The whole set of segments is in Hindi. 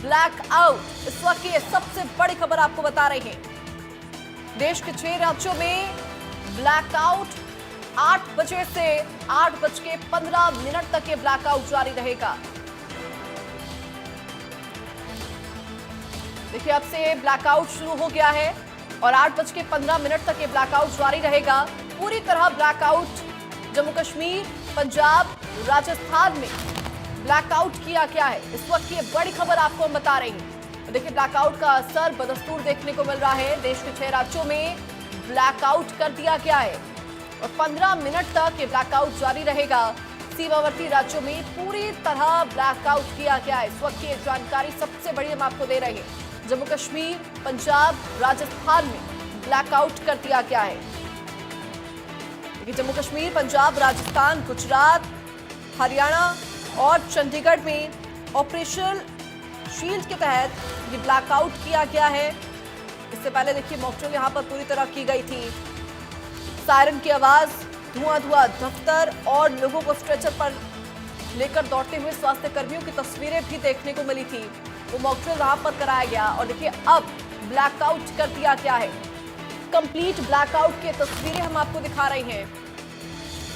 Black out. इस वक्त की सबसे बड़ी खबर आपको बता रहे हैं। देश के 6 राज्यों में ब्लैक आउट 8 बजे से 8:15 तक ये ब्लैकआउट जारी रहेगा। देखिए, अब से ब्लैकआउट शुरू हो गया है और 8:15 तक ये ब्लैकआउट जारी रहेगा। पूरी तरह ब्लैकआउट जम्मू कश्मीर, पंजाब, राजस्थान में ब्लैकआउट किया गया है। इस वक्त की बड़ी खबर आपको हम बता रहे हैं। देखिए, ब्लैकआउट का असर बदस्तूर देखने को मिल रहा है। देश के 6 राज्यों में ब्लैकआउट कर दिया गया है और 15 मिनट तक ये ब्लैकआउट जारी रहेगा। सीमावर्ती राज्यों में पूरी तरह ब्लैकआउट किया गया है। इस वक्त की जानकारी सबसे बड़ी हम आपको दे रहे हैं। जम्मू कश्मीर, पंजाब, राजस्थान में ब्लैकआउट कर दिया गया है। देखिए, जम्मू कश्मीर, पंजाब, राजस्थान, गुजरात, हरियाणा और चंडीगढ़ में ऑपरेशन शील्ड के तहत ये ब्लैकआउट किया गया है। इससे पहले देखिए, मॉकड्रिल यहां पर पूरी तरह की गई थी। सायरन की आवाज, धुआं धुआं दफ्तर और लोगों को स्ट्रेचर पर लेकर दौड़ते हुए स्वास्थ्य कर्मियों की तस्वीरें भी देखने को मिली थी। वो मॉकड्रिल वहां पर कराया गया और देखिए, अब ब्लैकआउट कर दिया गया है। कंप्लीट ब्लैकआउट की तस्वीरें हम आपको दिखा रहे हैं।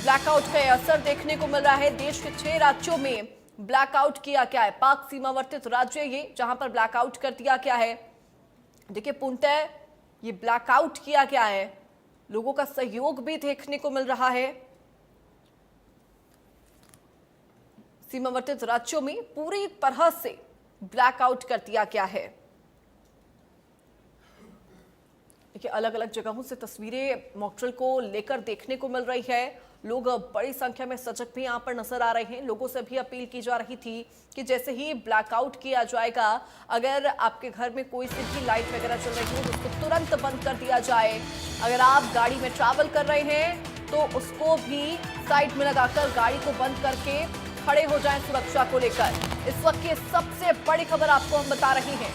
ब्लैकआउट का असर देखने को मिल रहा है। देश के 6 राज्यों में ब्लैकआउट किया गया है। पाक सीमावर्ती राज्य ये जहां पर ब्लैकआउट कर दिया गया है। देखिए, पूर्णतः ये ब्लैकआउट किया गया है। लोगों का सहयोग भी देखने को मिल रहा है। सीमावर्ती राज्यों में पूरी तरह से ब्लैकआउट कर दिया गया है। देखिए, अलग अलग जगहों से तस्वीरें मॉकड्रिल को लेकर देखने को मिल रही है। लोग बड़ी संख्या में सजग भी यहां पर नजर आ रहे हैं। लोगों से भी अपील की जा रही थी कि जैसे ही ब्लैकआउट किया जाएगा, अगर आपके घर में कोई सी भी लाइट वगैरह चल रही हो तो उसको तुरंत बंद कर दिया जाए। अगर आप गाड़ी में ट्रैवल कर रहे हैं तो उसको भी साइड में लगाकर गाड़ी को बंद करके खड़े हो जाएं सुरक्षा को लेकर। इस वक्त की सबसे बड़ी खबर आपको हम बता रहे हैं।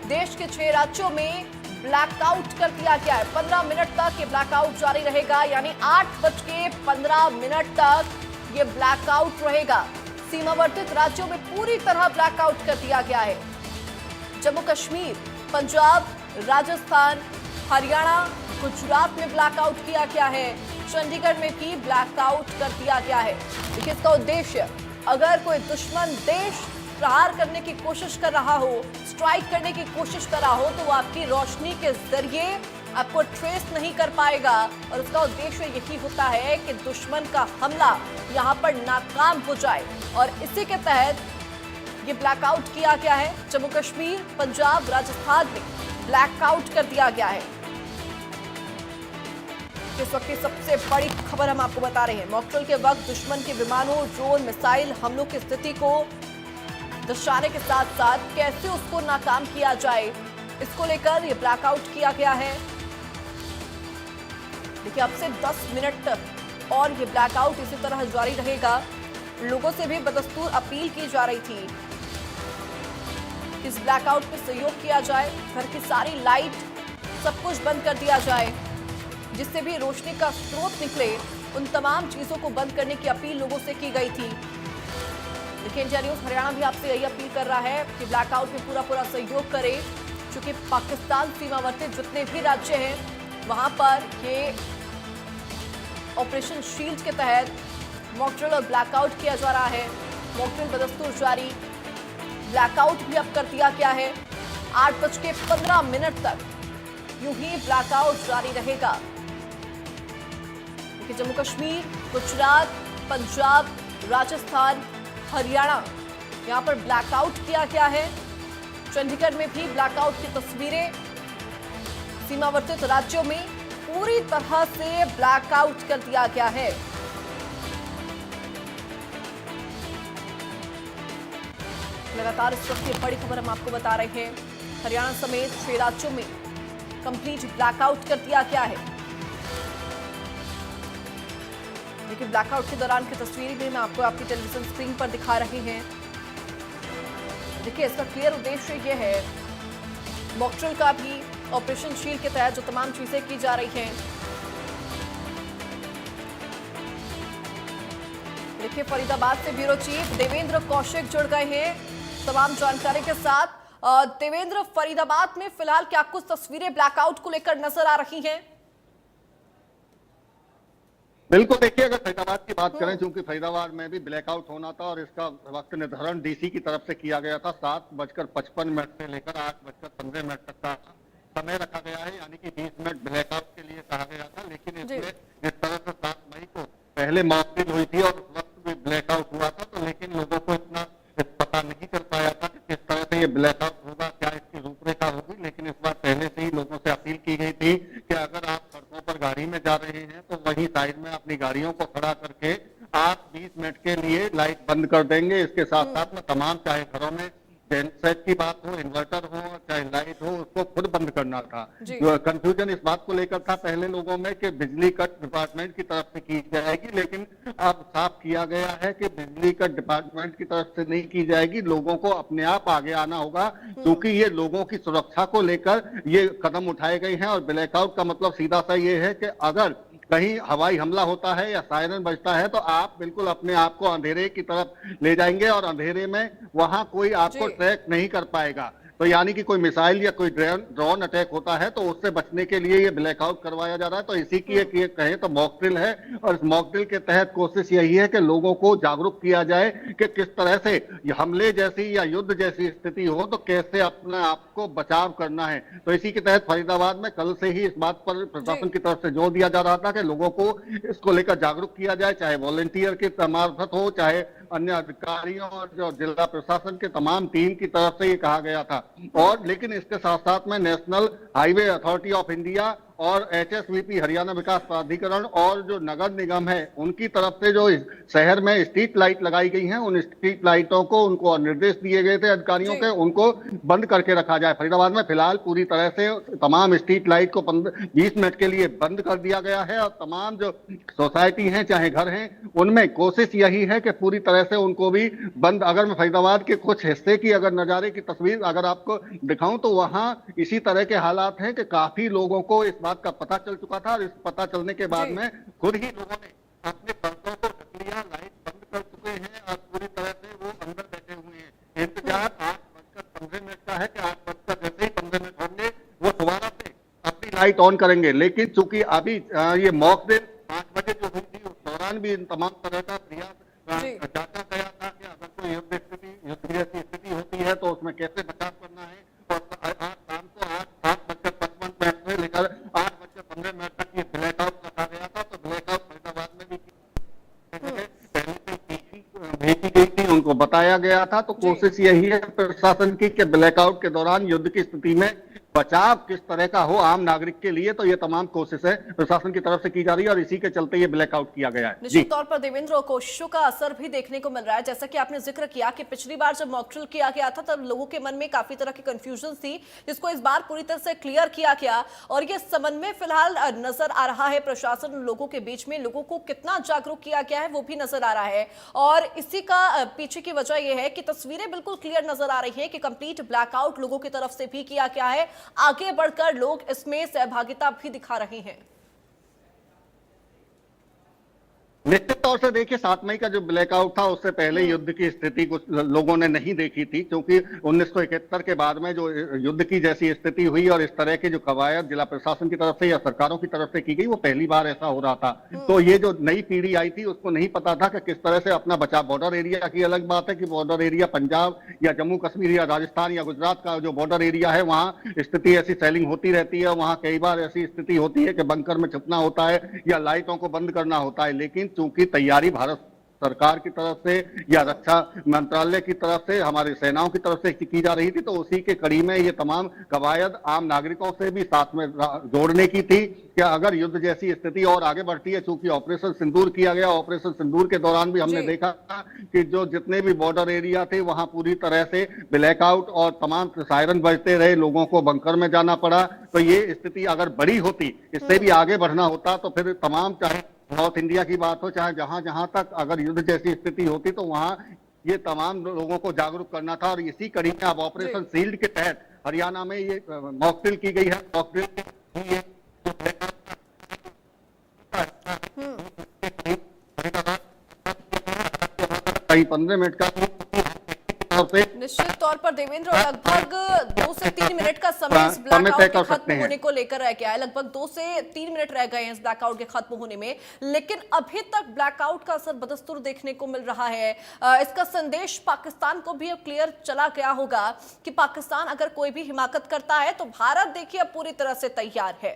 देश के 6 राज्यों में ब्लैकआउट कर दिया गया है। 15 मिनट तक ये ब्लैकआउट जारी रहेगा, यानी 8:15 तक ये ब्लैकआउट रहेगा। सीमावर्ती राज्यों में पूरी तरह ब्लैकआउट कर दिया गया है। जम्मू कश्मीर, पंजाब, राजस्थान, हरियाणा, गुजरात में ब्लैकआउट किया गया है। चंडीगढ़ में भी ब्लैकआउट कर दिया गया है। देखिए, इसका उद्देश्य, अगर कोई दुश्मन देश प्रहार करने की कोशिश कर रहा हो, स्ट्राइक करने की कोशिश कर रहा हो, तो वो आपकी रोशनी के जरिए आपको ट्रेस नहीं कर पाएगा। और उसका उद्देश्य यही होता है कि दुश्मन का हमला यहां पर नाकाम हो जाए। और इसी के तहत ये ब्लैकआउट किया गया है। जम्मू कश्मीर, पंजाब, राजस्थान में ब्लैकआउट कर दिया गया है। इस वक्त की सबसे बड़ी खबर हम आपको बता रहे हैं। मॉकड्रिल के वक्त दुश्मन के विमानों, ड्रोन, मिसाइल हमलों की स्थिति को दर्शाने के साथ साथ कैसे उसको नाकाम किया जाए, इसको लेकर ये ब्लैकआउट किया गया है। देखिए, अब से 10 मिनट तक और ये ब्लैकआउट इसी तरह जारी रहेगा। लोगों से भी बदस्तूर अपील की जा रही थी कि इस ब्लैकआउट में सहयोग किया जाए। घर की सारी लाइट, सब कुछ बंद कर दिया जाए, जिससे भी रोशनी का स्रोत निकले। उन तमाम चीजों को बंद करने की अपील लोगों से की गई थी। देखिए, इंडिया न्यूज हरियाणा भी आपसे यही अपील कर रहा है कि ब्लैकआउट में पूरा सहयोग करें, क्योंकि पाकिस्तान सीमावर्ती जितने भी राज्य हैं वहां पर ये ऑपरेशन शील्ड के तहत मॉकड्रिल और ब्लैकआउट किया जा रहा है। मॉकड्रिल बदस्तूर जारी, ब्लैकआउट भी अब कर दिया गया है। 8:15 तक यूं ही ब्लैकआउट जारी रहेगा। देखिए, जम्मू कश्मीर, गुजरात, पंजाब, राजस्थान, हरियाणा, यहां पर ब्लैकआउट किया गया है। चंडीगढ़ में भी ब्लैकआउट की तस्वीरें। सीमावर्ती राज्यों में पूरी तरह से ब्लैकआउट कर दिया गया है। लगातार इस वक्त की बड़ी खबर हम आपको बता रहे हैं। हरियाणा समेत 6 राज्यों में कंप्लीट ब्लैकआउट कर दिया गया है। देखिए, ब्लैकआउट के दौरान की तस्वीरें भी मैं आपको आपकी टेलीविजन स्क्रीन पर दिखा रहे हैं। देखिए, इसका क्लियर उद्देश्य यह है, मॉकड्रिल का भी ऑपरेशन शील्ड के तहत जो तमाम चीजें की जा रही हैं। देखिए, फरीदाबाद से ब्यूरो चीफ देवेंद्र कौशिक जुड़ गए हैं तमाम जानकारी के साथ। देवेंद्र, फरीदाबाद में फिलहाल क्या कुछ तस्वीरें ब्लैकआउट को लेकर नजर आ रही हैं? बिल्कुल, देखिए अगर फरीदाबाद की बात करें, चूंकि फरीदाबाद में भी ब्लैकआउट होना था और इसका वक्त निर्धारण डीसी की तरफ से किया गया था। 7:55 से लेकर 8:15 तक का समय रखा गया है, यानी कि 20 मिनट ब्लैकआउट के लिए कहा गया था। लेकिन इसमें जिस तरह से 7 मई को पहले मॉकड्रिल हुई थी और उस वक्त भी ब्लैकआउट हुआ था, तो लेकिन लोगों को इतना पता नहीं कर पाया था कि किस तरह से ये ब्लैकआउट होगा, क्या इसकी रूपरेखा होगी। लेकिन इस बार पहले से ही लोगों से अपील की गई थी कि अगर आप सड़कों पर गाड़ी में जा रहे हैं तो वही साइड में अपनी गाड़ियों को खड़ा करके आप 20 मिनट के लिए लाइट बंद कर देंगे। इसके साथ साथ में तमाम, चाहे घरों में सेट की बात हो, इन्वर्टर हो, चाहे लाइट हो, उसको खुद बंद करना था। कंफ्यूजन इस बात को लेकर था पहले लोगों में कि बिजली कट डिपार्टमेंट की तरफ से की जाएगी, लेकिन अब साफ किया गया है कि बिजली कट डिपार्टमेंट की तरफ से नहीं की जाएगी। लोगों को अपने आप आगे आना होगा, क्योंकि ये लोगों की सुरक्षा को लेकर ये कदम उठाए गए हैं। और ब्लैकआउट का मतलब सीधा सा ये है कि अगर कहीं हवाई हमला होता है या सायरन बजता है तो आप बिल्कुल अपने आप को अंधेरे की तरफ ले जाएंगे और अंधेरे में वहां कोई आपको ट्रैक नहीं कर पाएगा। तो यानी कि कोई मिसाइल या कोई ड्रोन अटैक होता है तो उससे बचने के लिए ये ब्लैकआउट करवाया जा रहा है। तो इसी की एक ये कहें तो मॉक ड्रिल है, और इस मॉक ड्रिल के तहत कोशिश यही है कि लोगों को जागरूक किया जाए कि किस तरह से हमले जैसी या युद्ध जैसी स्थिति हो तो कैसे अपने आप को बचाव करना है। तो इसी के तहत फरीदाबाद में कल से ही इस बात पर प्रशासन की तरफ से जोर दिया जा रहा था कि लोगों को इसको लेकर जागरूक किया जाए, चाहे वॉलंटियर के मार्फत हो, चाहे अन्य अधिकारियों और जो जिला प्रशासन के तमाम टीम की तरफ से ये कहा गया था। और लेकिन इसके साथ साथ में national highway authority of India और एचएसवीपी हरियाणा विकास प्राधिकरण और जो नगर निगम है उनकी तरफ से जो शहर में स्ट्रीट लाइट लगाई गई हैं, उन स्ट्रीट लाइटों को उनको निर्देश दिए गए थे अधिकारियों के, उनको बंद करके रखा जाए। फरीदाबाद में फिलहाल पूरी तरह से तमाम स्ट्रीट लाइट को 20 मिनट के लिए बंद कर दिया गया है और तमाम जो सोसाइटी हैं चाहे घर हैं उनमें कोशिश यही है कि पूरी तरह से उनको भी बंद। अगर मैं फरीदाबाद के कुछ हिस्से की अगर नजारे की तस्वीर अगर आपको दिखाऊं तो वहां इसी तरह के हालात हैं कि काफी लोगों को इस बात का पता चल चुका था, और इस पता चलने के बाद में खुद ही लोगों ने अपने पर्दों को ढक लिया, लाइट बंद कर चुके हैं और पूरी तरह से वो अंदर बैठे हुए हैं। इंतजार 8:15 का है कि 8 जैसे ही 15 मिनट होंगे वो दोबारा से अपनी लाइट ऑन करेंगे। लेकिन चूंकि अभी ये मॉक ड्रिल 5 बजे जो हुई थी उस दौरान भी इन तमाम तरह का प्रयास जांचा गया था कि अगर कोई युद्ध जैसी स्थिति होती है तो उसमें कैसे बचाव करना है। और आज शाम को 8:55 से लेकर 8:15 तक ये ब्लैकआउट रखा गया था। तो ब्लैकआउट फरीदाबाद में भी पहले से भेजी गई थी, उनको बताया गया था। तो कोशिश यही है प्रशासन की कि ब्लैकआउट के दौरान युद्ध की स्थिति में बचाव किस तरह का हो आम नागरिक के लिए, तो ये तमाम कोशिशें प्रशासन की तरफ से की जा रही है और इसी के चलते ये ब्लैकआउट किया गया है। निश्चित तौर पर देवेंद्र, कोशिशों का असर भी देखने को मिल रहा है। जैसा कि आपने जिक्र किया कि पिछली बार जब मॉकड्रिल किया गया था तब लोगों के मन में काफी तरह की कंफ्यूजन थी, जिसको इस बार पूरी तरह से क्लियर किया गया और ये समन्वय फिलहाल नजर आ रहा है। प्रशासन लोगों के बीच में लोगों को कितना जागरूक किया गया है वो भी नजर आ रहा है, और इसी का पीछे की वजह यह है कि तस्वीरें बिल्कुल क्लियर नजर आ रही है कि कंप्लीट ब्लैकआउट लोगों की तरफ से भी किया गया है। आगे बढ़कर लोग इसमें सहभागिता भी दिखा रहे हैं। निश्चित तौर से देखिए 7 मई का जो ब्लैकआउट था उससे पहले युद्ध की स्थिति कुछ लोगों ने नहीं देखी थी, क्योंकि 1971 के बाद में जो युद्ध की जैसी स्थिति हुई और इस तरह की जो कवायद जिला प्रशासन की तरफ से या सरकारों की तरफ से की गई वो पहली बार ऐसा हो रहा था। तो ये जो नई पीढ़ी आई थी उसको नहीं पता था कि किस तरह से अपना बचाव। बॉर्डर एरिया की अलग बात है कि बॉर्डर एरिया पंजाब या जम्मू कश्मीर या राजस्थान या गुजरात का जो बॉर्डर एरिया है वहां स्थिति ऐसी सेलिंग होती रहती है, वहां कई बार ऐसी स्थिति होती है कि बंकर में छुपना होता है या लाइटों को बंद करना होता है। लेकिन चूंकि तैयारी भारत सरकार की तरफ से या रक्षा मंत्रालय की तरफ से हमारी सेनाओं की तरफ से की जा रही थी, तो उसी के कड़ी में ये तमाम कवायद आम नागरिकों से भी साथ में जोड़ने की थी कि अगर युद्ध जैसी स्थिति और आगे बढ़ती है। चूंकि ऑपरेशन सिंदूर किया गया, ऑपरेशन सिंदूर के दौरान भी हमने देखा कि जो जितने भी बॉर्डर एरिया थे वहां पूरी तरह से ब्लैकआउट और तमाम सायरन बजते रहे, लोगों को बंकर में जाना पड़ा। तो ये स्थिति अगर बड़ी होती, इससे भी आगे बढ़ना होता, तो फिर तमाम चाहे नॉर्थ इंडिया की बात हो चाहे जहां जहां तक अगर युद्ध जैसी स्थिति होती तो वहां ये तमाम लोगों को जागरूक करना था। और इसी कड़ी में अब ऑपरेशन शील्ड के तहत हरियाणा में ये मॉकड्रिल की गई है। मॉकड्रिल कहीं 15 मिनट का तरफ से निश्चित तौर पर देवेंद्र, लगभग 2 से 3 मिनट का समय इस समय ब्लैकआउट तय के कर खत्म सकते हैं। होने को लेकर रह गया है। लगभग 2 से 3 मिनट रह गए हैं इस ब्लैकआउट के खत्म होने में, लेकिन अभी तक ब्लैकआउट का असर बदस्तूर देखने को मिल रहा है। इसका संदेश पाकिस्तान को भी अब क्लियर चला गया होगा कि पाकिस्तान अगर कोई भी हिमाकत करता है तो भारत देखिए अब पूरी तरह से तैयार है।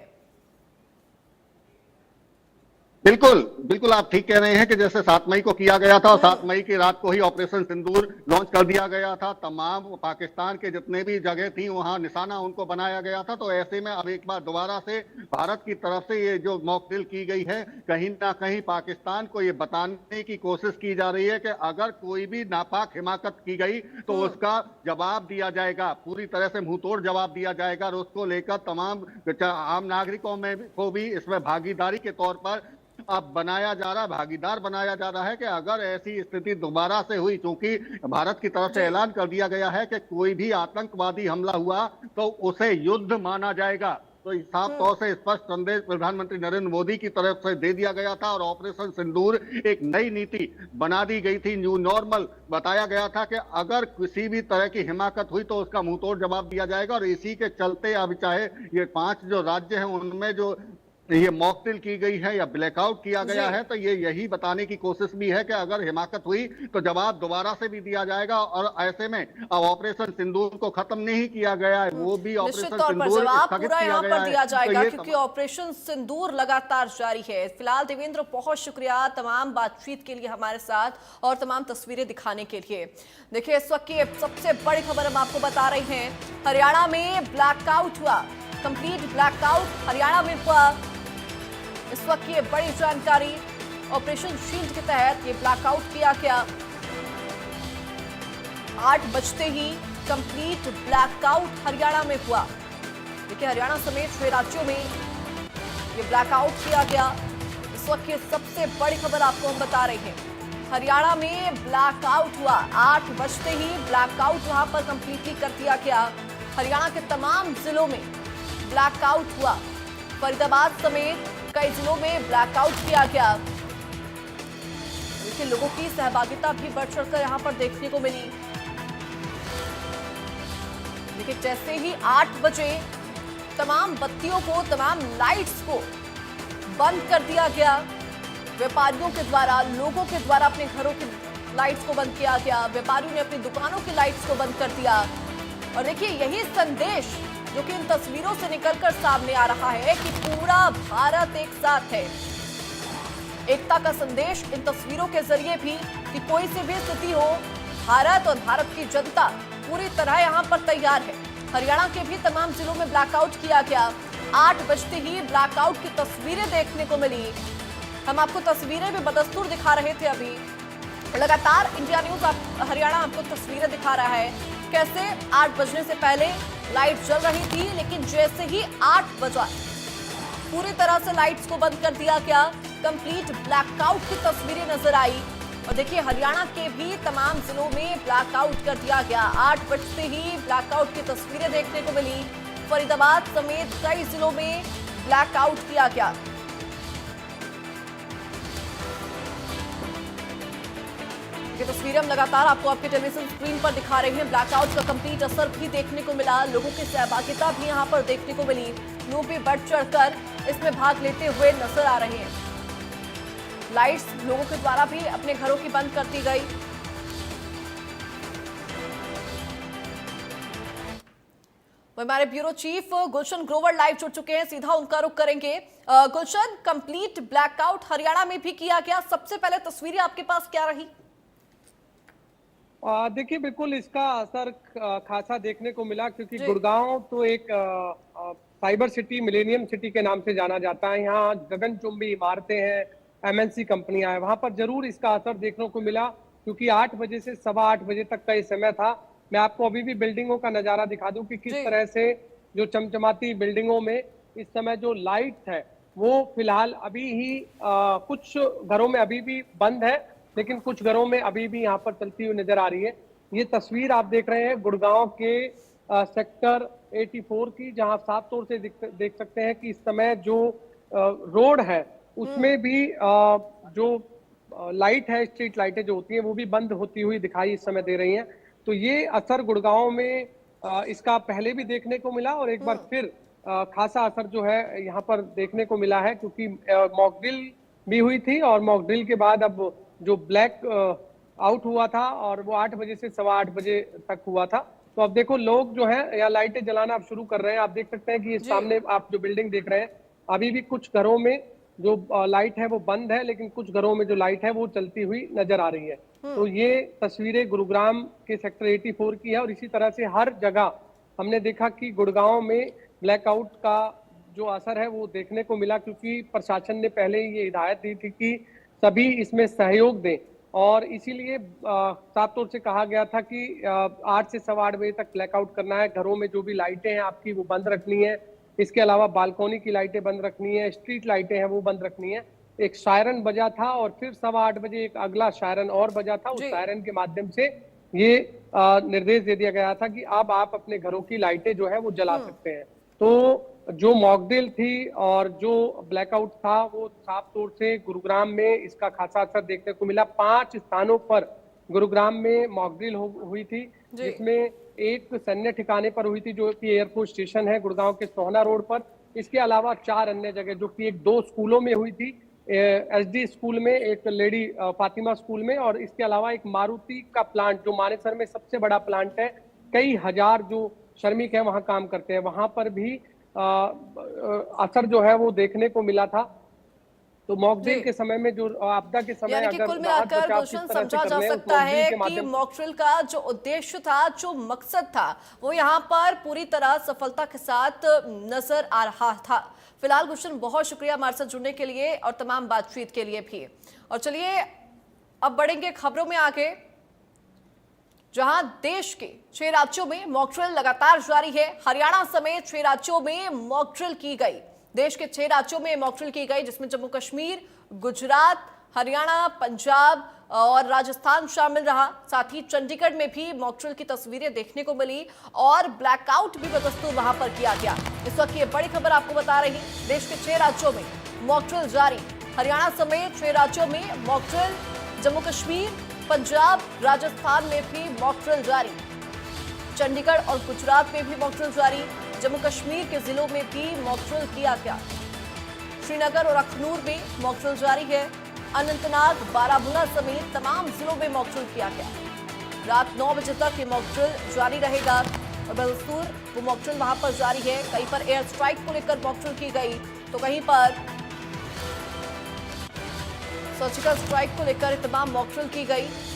बिल्कुल बिल्कुल, आप ठीक कह रहे हैं कि जैसे 7 मई को किया गया था और 7 मई की रात को ही ऑपरेशन सिंदूर लॉन्च कर दिया गया था। तमाम पाकिस्तान के जितने भी जगह थी वहां निशाना उनको बनाया गया था। तो ऐसे में अब एक बार दोबारा से भारत की तरफ से ये जो मॉक ड्रिल की गई है, कहीं ना कहीं पाकिस्तान को ये बताने की कोशिश की जा रही है कि अगर कोई भी नापाक हिमाकत की गई तो उसका जवाब दिया जाएगा, पूरी तरह से मुंहतोड़ जवाब दिया जाएगा। और उसको लेकर तमाम आम नागरिकों में को भी इसमें भागीदारी के तौर पर अब बनाया जा रहा है, भागीदार बनाया जा रहा है कि अगर ऐसी स्थिति दोबारा से हुई, क्योंकि भारत की तरफ से ऐलान कर दिया गया है कि कोई भी आतंकवादी हमला हुआ तो उसे युद्ध माना जाएगा। तो साफ तौर से स्पष्ट संदेश प्रधानमंत्री नरेंद्र मोदी की तरफ से दे दिया गया था और ऑपरेशन सिंदूर एक नई नीति बना दी गई थी। न्यू नॉर्मल बताया गया था कि अगर किसी भी तरह की हिमाकत हुई तो उसका मुंहतोड़ जवाब दिया जाएगा। और इसी के चलते अब चाहे ये 5 जो राज्य हैं उनमें जो ये मॉक ड्रिल की गई है या ब्लैकआउट किया गया है, तो ये यही बताने की कोशिश भी है कि अगर हिमाकत हुई तो जवाब दोबारा से भी दिया जाएगा। और ऐसे में अब ऑपरेशन सिंदूर को खत्म नहीं किया गया है, वो भी निश्चित ऑपरेशन तौर पर सिंदूर जवाब स्थगित पूरा किया यहाँ गया पर दिया है। जाएगा तो क्योंकि ऑपरेशन सिंदूर लगातार जारी है। फिलहाल देवेंद्र, बहुत शुक्रिया तमाम बातचीत के लिए हमारे साथ और तमाम तस्वीरें दिखाने के लिए। देखिए, इस वक्त की सबसे बड़ी खबर हम आपको बता रहे हैं, हरियाणा में ब्लैकआउट हुआ, कंप्लीट ब्लैकआउट हरियाणा में हुआ। इस वक्त की बड़ी जानकारी, ऑपरेशन शील्ड के तहत ये ब्लैकआउट किया गया। 8 बजते ही कंप्लीट ब्लैकआउट हरियाणा में हुआ। देखिए, हरियाणा समेत 6 राज्यों में ये ब्लैकआउट किया गया। इस वक्त की सबसे बड़ी खबर आपको हम बता रहे हैं, हरियाणा में ब्लैकआउट हुआ। 8 बजते ही ब्लैकआउट वहां पर कंप्लीटली कर दिया गया। हरियाणा के तमाम जिलों में ब्लैकआउट हुआ। फरीदाबाद समेत कई जिलों में ब्लैकआउट किया गया। देखिए, लोगों की सहभागिता भी बढ़ चढ़कर यहां पर देखने को मिली। देखिए, जैसे ही 8 बजे तमाम बत्तियों को, तमाम लाइट्स को बंद कर दिया गया। व्यापारियों के द्वारा, लोगों के द्वारा अपने घरों की लाइट्स को बंद किया गया। व्यापारियों ने अपनी दुकानों की लाइट्स को बंद कर दिया। और देखिए, यही संदेश जो कि इन तस्वीरों से निकलकर सामने आ रहा है कि पूरा भारत एक साथ है। एकता का संदेश इन तस्वीरों के जरिए भी कि कोई सी भी स्थिति हो, भारत और भारत की जनता पूरी तरह यहां पर तैयार है। हरियाणा के भी तमाम जिलों में ब्लैकआउट किया गया। 8 बजते ही ब्लैकआउट की तस्वीरें देखने को मिली। हम आपको तस्वीरें भी बदस्तूर दिखा रहे थे। अभी लगातार इंडिया न्यूज हरियाणा आपको तस्वीरें दिखा रहा है कैसे 8 बजने से पहले लाइट जल रही थी, लेकिन जैसे ही 8 बजा पूरी तरह से लाइट्स को बंद कर दिया गया। कंप्लीट ब्लैकआउट की तस्वीरें नजर आई। और देखिए, हरियाणा के भी तमाम जिलों में ब्लैकआउट कर दिया गया। 8 बजते ही ब्लैकआउट की तस्वीरें देखने को मिली। फरीदाबाद समेत कई जिलों में ब्लैकआउट किया गया। ये तस्वीरें हम लगातार आपको आपके टेलीविजन स्क्रीन पर दिखा रहे हैं। ब्लैकआउट का कंप्लीट असर भी देखने को मिला। लोगों की सहभागिता भी यहां पर देखने को मिली। लोग भी बढ़ चढ़कर इसमें भाग लेते हुए नजर आ रहे हैं। लाइट्स लोगों के द्वारा भी अपने घरों की बंद कर दी गई। हमारे bureau chief Gulshan Grover live जुड़ चुके हैं, सीधा उनका रुख करेंगे। गुलशन, कंप्लीट ब्लैकआउट हरियाणा में भी किया गया। सबसे पहले तस्वीरें आपके पास क्या रही? देखिए, बिल्कुल इसका असर खासा देखने को मिला, क्योंकि गुड़गांव तो एक साइबर सिटी, मिलेनियम सिटी के नाम से जाना जाता है। यहाँ गगनचुंबी इमारतें हैं, एमएनसी कंपनियां हैं। वहां पर जरूर इसका असर देखने को मिला, क्योंकि 8 बजे से 8:15 बजे तक का ये समय था। मैं आपको अभी भी बिल्डिंगों का नजारा दिखा दूं कि किस तरह से जो चमचमाती बिल्डिंगों में इस समय जो लाइट है वो फिलहाल अभी ही कुछ घरों में अभी भी बंद है, लेकिन कुछ घरों में अभी भी यहाँ पर चलती हुई नजर आ रही है। ये तस्वीर आप देख रहे हैं गुड़गांव के सेक्टर 84 की, जहां साफ तौर से देख सकते हैं कि इस समय जो रोड है उसमें भी जो लाइट है, स्ट्रीट लाइटें जो होती हैं वो भी बंद होती हुई दिखाई इस समय दे रही हैं। तो ये असर गुड़गांव में इसका पहले भी देखने को मिला और एक बार फिर खासा असर जो है यहाँ पर देखने को मिला है, क्योंकि मॉक ड्रिल भी हुई थी और मॉक ड्रिल के बाद अब जो ब्लैक आउट हुआ था और वो 8 बजे से 8:15 बजे तक हुआ था। तो अब देखो लोग जो है या लाइटें जलाना अब शुरू कर रहे हैं। आप देख सकते हैं कि इस सामने आप जो बिल्डिंग देख रहे हैं, अभी भी कुछ घरों में जो लाइट है वो बंद है, लेकिन कुछ घरों में जो लाइट है वो चलती हुई नजर आ रही है। तो ये तस्वीरें गुरुग्राम के सेक्टर 84 की है और इसी तरह से हर जगह हमने देखा कि गुड़गांव में ब्लैकआउट का जो असर है वो देखने को मिला, क्योंकि प्रशासन ने पहले ही ये हिदायत दी थी कि सभी इसमें सहयोग दें और इसीलिए साफ तौर से कहा गया था कि 8 से 8:15 बजे तक ब्लैकआउट करना है। घरों में जो भी लाइटें हैं आपकी वो बंद रखनी है, इसके अलावा बालकोनी की लाइटें बंद रखनी है, स्ट्रीट लाइटें हैं वो बंद रखनी है। एक सायरन बजा था और फिर 8:15 बजे एक अगला सायरन और बजा था। उस सायरन के माध्यम से ये निर्देश दे दिया गया था कि अब आप अपने घरों की लाइटें जो है वो जला सकते हैं। तो जो मॉकड्रिल थी और जो ब्लैकआउट था वो साफ तौर से गुरुग्राम में इसका खासा असर देखने को मिला। 5 स्थानों पर गुरुग्राम में मॉकड्रिल हुई थी, जिसमें एक सैन्य ठिकाने पर हुई थी जो कि एयरफोर्स स्टेशन है गुड़गांव के सोहना रोड पर। इसके अलावा 4 अन्य जगह जो कि 2 स्कूलों में हुई थी, एसडी स्कूल में, एक लेडी फातिमा स्कूल में, और इसके अलावा एक मारुति का प्लांट जो मानेसर में सबसे बड़ा प्लांट है, कई हजार जो श्रमिक हैं वहां काम करते हैं, वहां पर भी असर जो है वो देखने को मिला था। तो मॉकड्रिल के समय में जो आपदा के समय यानी कि कुल मिलाकर गुलशन समझा जा सकता है कि मॉकड्रिल का जो उद्देश्य था, जो मकसद था, वो यहाँ पर पूरी तरह सफलता के साथ नजर आ रहा था। फिलहाल गुलशन बहुत शुक्रिया हमारे साथ जुड़ने के लिए और तमाम बातचीत के लिए भी। और चलिए अब बढ़ेंगे खबरों में आगे, जहां देश के 6 राज्यों में मॉकड्रिल लगातार जारी है। हरियाणा समेत 6 राज्यों में मॉकड्रिल की गई। देश के 6 राज्यों में मॉकड्रिल की गई, जिसमें जम्मू कश्मीर, गुजरात, हरियाणा, पंजाब और राजस्थान शामिल रहा। साथ ही चंडीगढ़ में भी मॉकड्रिल की तस्वीरें देखने को मिली और ब्लैकआउट भी बदस्तूर वहां पर किया गया। इस वक्त ये बड़ी खबर आपको बता रही, देश के 6 राज्यों में मॉकड्रिल जारी। हरियाणा समेत 6 राज्यों में मॉकड्रिल, जम्मू कश्मीर, पंजाब, राजस्थान में भी मॉकड्रिल जारी। चंडीगढ़ और गुजरात में भी मॉकड्रिल जारी। जम्मू कश्मीर के जिलों में भी मॉकड्रिल किया गया। श्रीनगर और अखनूर में मॉकड्रिल जारी है। अनंतनाग, बारामूला समेत तमाम जिलों में मॉकड्रिल किया गया। रात 9 बजे तक ये मॉकड्रिल जारी रहेगा और बदस्तूर वो मॉकड्रिल वहां पर जारी है। कहीं पर एयर स्ट्राइक को लेकर मॉकड्रिल की गई तो कहीं पर सर्जिकल स्ट्राइक को लेकर तमाम मॉकड्रिल की गई।